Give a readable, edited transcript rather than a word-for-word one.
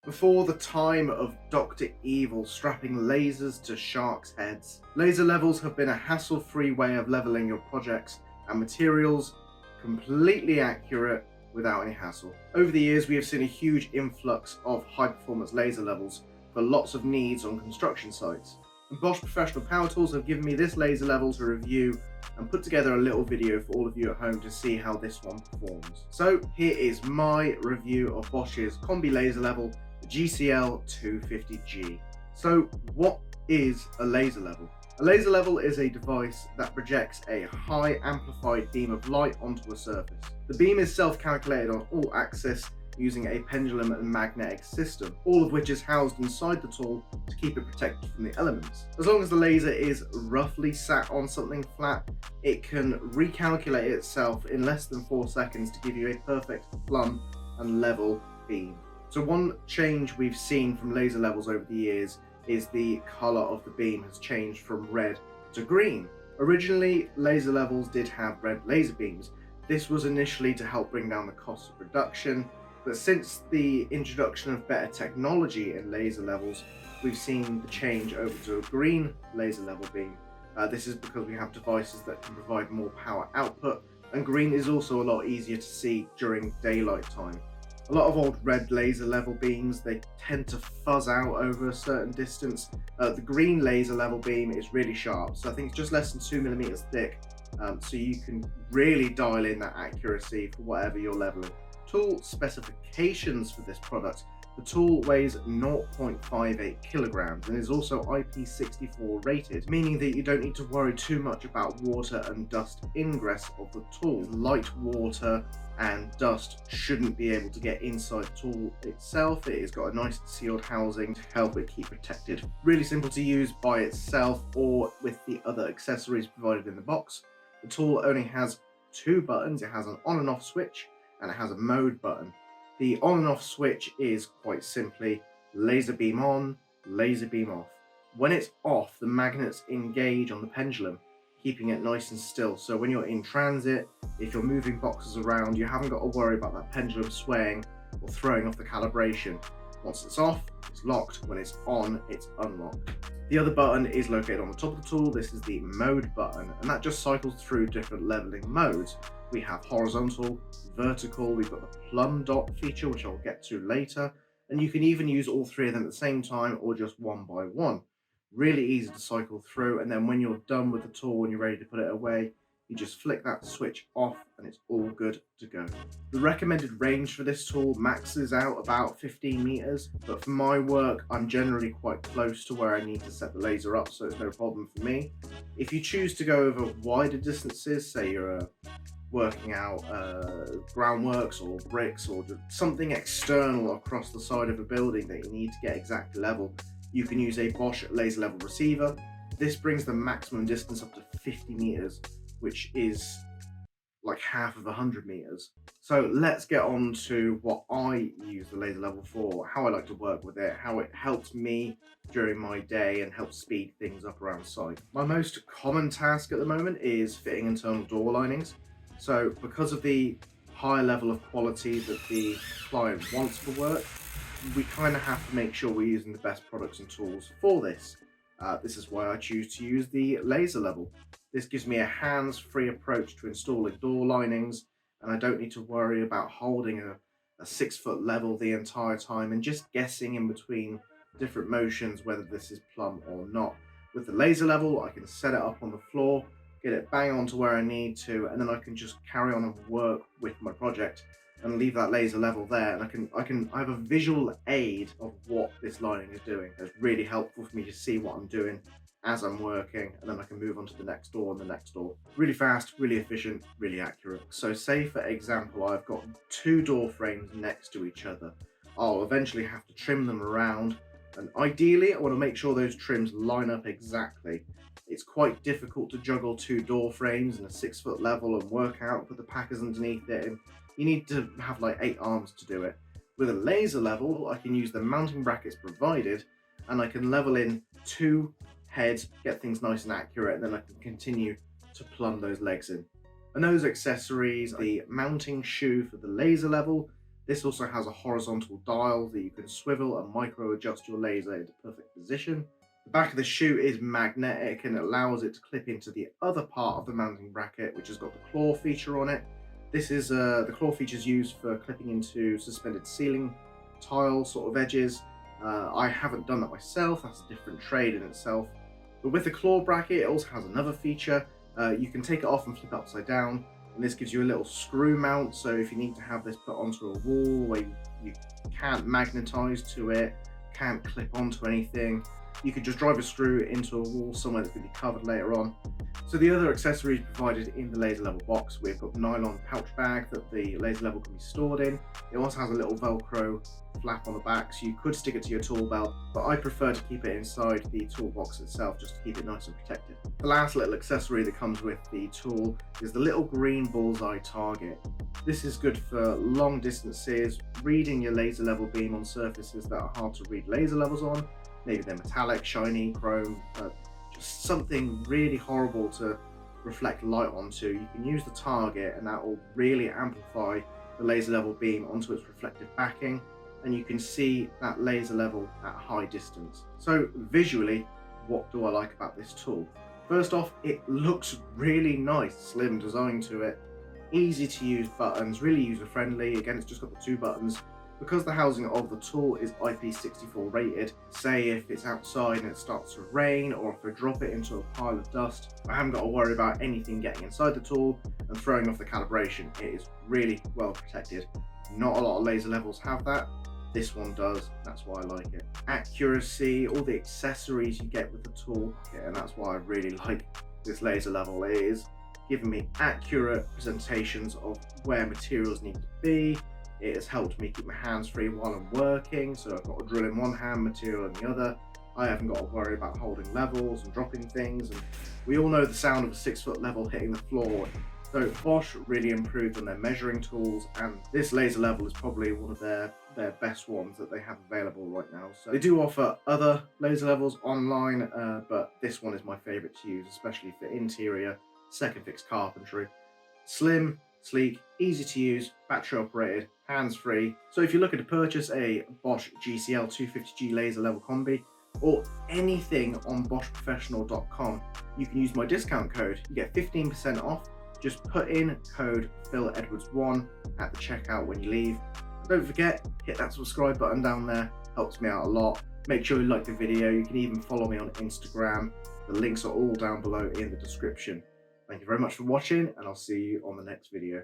Before the time of Dr. Evil strapping lasers to sharks' heads, laser levels have been a hassle-free way of leveling your projects and materials, completely accurate without any hassle. Over the years, we have seen a huge influx of high-performance laser levels for lots of needs on construction sites. And Bosch Professional Power Tools have given me this laser level to review and put together a little video for all of you at home to see how this one performs. So here is my review of Bosch's Combi Laser Level, the GCL 250G. So what is a laser level? A laser level is a device that projects a high amplified beam of light onto a surface. The beam is self-calculated on all axes using a pendulum and magnetic system, all of which is housed inside the tool to keep it protected from the elements. As long as the laser is roughly sat on something flat, it can recalculate itself in less than 4 seconds to give you a perfect plumb and level beam. So one change we've seen from laser levels over the years is the colour of the beam has changed from red to green. Originally, laser levels did have red laser beams. This was initially to help bring down the cost of production, but since the introduction of better technology in laser levels, we've seen the change over to a green laser level beam. This is because we have devices that can provide more power output, and green is also a lot easier to see during daylight time. A lot of old red laser level beams, they tend to fuzz out over a certain distance. The green laser level beam is really sharp, so I think it's just less than 2mm thick, so you can really dial in that accuracy for whatever you're leveling. Tool specifications for this product: the tool weighs 0.58 kilograms and is also IP64 rated, meaning that you don't need to worry too much about water and dust ingress of the tool. Light water and dust shouldn't be able to get inside the tool itself. It has got a nice sealed housing to help it keep protected. Really simple to use by itself or with the other accessories provided in the box. The tool only has 2 buttons. It has an on and off switch and it has a mode button. The on and off switch is quite simply laser beam on, laser beam off. When it's off, the magnets engage on the pendulum, keeping it nice and still. So when you're in transit, if you're moving boxes around, you haven't got to worry about that pendulum swaying or throwing off the calibration. Once it's off, it's locked. When it's on, it's unlocked. The other button is located on the top of the tool. This is the mode button, and that just cycles through different leveling modes. We have horizontal, vertical, we've got the plumb dot feature, which I'll get to later, and you can even use all 3 of them at the same time or just one by one. Really easy to cycle through, and then when you're done with the tool and you're ready to put it away, you just flick that switch off and it's all good to go. The recommended range for this tool maxes out about 15 meters, but for my work, I'm generally quite close to where I need to set the laser up, so it's no problem for me. If you choose to go over wider distances, say you're working out groundworks or bricks or something external across the side of a building that you need to get exact level, you can use a Bosch laser level receiver. This brings the maximum distance up to 50 meters, which is like half of 100 meters. So let's get on to what I use the laser level for, how I like to work with it, how it helps me during my day and helps speed things up around site. My most common task at the moment is fitting internal door linings. So because of the higher level of quality that the client wants for work, we kind of have to make sure we're using the best products and tools for this. This is why I choose to use the laser level. This gives me a hands-free approach to installing door linings, and I don't need to worry about holding a 6-foot level the entire time and just guessing in between different motions whether this is plumb or not. With the laser level, I can set it up on the floor, get it bang on to where I need to, and then I can just carry on and work with my project and leave that laser level there, and I have a visual aid of what this lining is doing. It's really helpful for me to see what I'm doing as I'm working, and then I can move on to the next door and the next door. Really fast, really efficient, really accurate. So say for example, I've got 2 door frames next to each other. I'll eventually have to trim them around, and ideally I want to make sure those trims line up exactly. It's quite difficult to juggle 2 door frames in a 6-foot level and work out, put the packers underneath it, and you need to have like 8 arms to do it. With a laser level, I can use the mounting brackets provided, and I can level in 2 heads, get things nice and accurate, and then I can continue to plumb those legs in. And those accessories, the mounting shoe for the laser level, This also has a horizontal dial that you can swivel and micro adjust your laser into perfect position. The back of the shoe is magnetic and allows it to clip into the other part of the mounting bracket, which has got the claw feature on it. This is the claw feature is used for clipping into suspended ceiling tile sort of edges. I haven't done that myself, that's a different trade in itself. But with the claw bracket, it also has another feature. You can take it off and flip it upside down, and this gives you a little screw mount. So if you need to have this put onto a wall where you can't magnetize to it, can't clip onto anything, you could just drive a screw into a wall somewhere that's going to be covered later on. So the other accessories provided in the laser level box, we've got nylon pouch bag that the laser level can be stored in. It also has a little Velcro flap on the back, so you could stick it to your tool belt, but I prefer to keep it inside the toolbox itself just to keep it nice and protected. The last little accessory that comes with the tool is the little green Bullseye Target. This is good for long distances, reading your laser level beam on surfaces that are hard to read laser levels on. Maybe they're metallic, shiny, chrome, just something really horrible to reflect light onto. You can use the target and that will really amplify the laser level beam onto its reflective backing, and you can see that laser level at a high distance. So visually, what do I like about this tool? First off, it looks really nice, slim design to it, easy to use buttons, really user friendly. Again, it's just got the 2 buttons. Because the housing of the tool is IP64 rated, say if it's outside and it starts to rain, or if I drop it into a pile of dust, I haven't got to worry about anything getting inside the tool and throwing off the calibration. It is really well protected. Not a lot of laser levels have that. This one does, that's why I like it. Accuracy, all the accessories you get with the tool, and that's why I really like this laser level. It is giving me accurate presentations of where materials need to be. It has helped me keep my hands free while I'm working, so I've got a drill in one hand, material in the other. I haven't got to worry about holding levels and dropping things, and we all know the sound of a 6-foot level hitting the floor. So Bosch really improved on their measuring tools, and this laser level is probably one of their best ones that they have available right now. So they do offer other laser levels online, but this one is my favorite to use, especially for interior second fix carpentry. Slim, sleek, easy to use, battery operated, hands free. So if you're looking to purchase a BOSCH GCL 250G laser level combi or anything on boschprofessional.com, you can use my discount code. You get 15% off. Just put in code PhilEdwards1 at the checkout when you leave. Don't forget, hit that subscribe button down there, helps me out a lot. Make sure you like the video. You can even follow me on Instagram. The links are all down below in the description. Thank you very much for watching, and I'll see you on the next video.